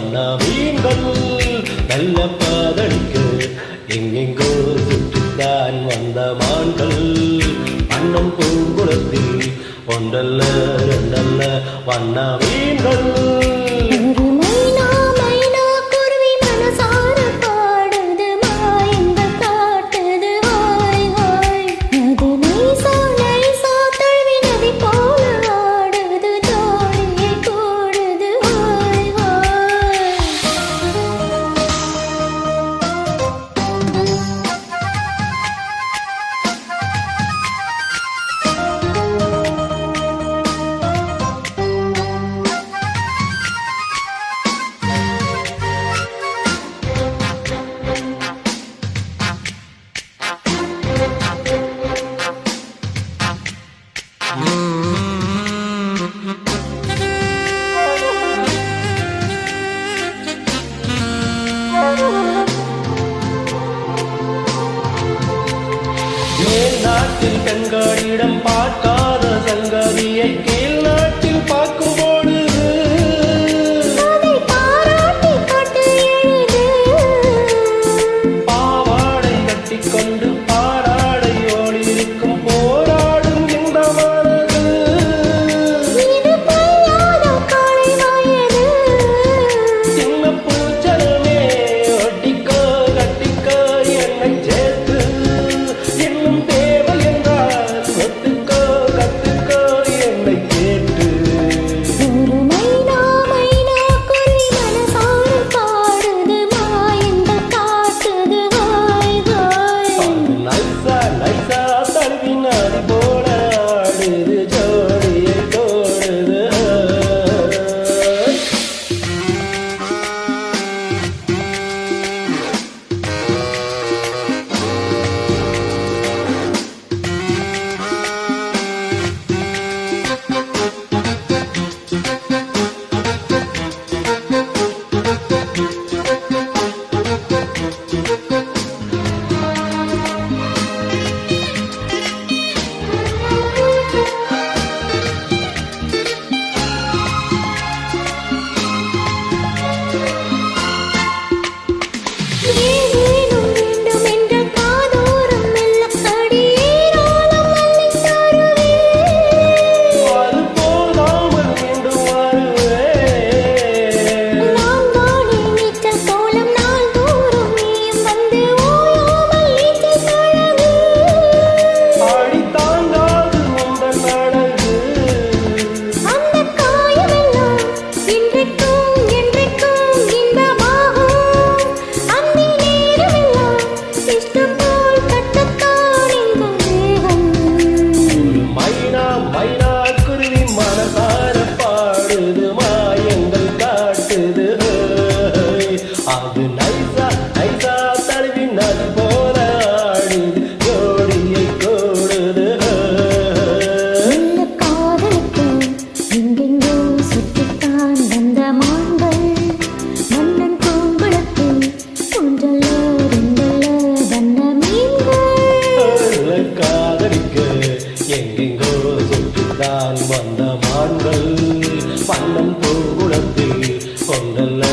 வண்ண மீன்கள் நல்ல பாதடிக்க எங்கெங்கோ சுற்றித்தான் வந்த மான்கள் அண்ணன் பூங்குளத்தில் ஒன்றல்ல ரெண்டல்ல வண்ண மீன்கள் மேல் நாட்டில் பெண்களிடம் பார்க்காத சங்கதியை கீழ் நாட்டில் பார்க்கும்போது பாவாடை கட்டிக்கொண்டு பாராடை ஓடி இருக்கும் போராடும் இந்த மனது சின்ன பூச்சலமே ஒட்டிக்கோ கட்டிக்கோ என்னை சேர்த்து அது நைசா நைசா தழுவி நதி போல ஆடுது ஜோடியை கோடுது காதலுக்கு எங்கெங்கோ சுற்றித்தான் வந்த மான்கள் மன்னன் பூங்குளத்தில் ஒன்றல்ல ரெண்டல்ல வண்ண மீன்கள் காதலிக்க எங்கெங்கோ சுற்றித்தான் வந்த மான்கள் மன்னன் பூங்குளத்தில் ஒன்றல்ல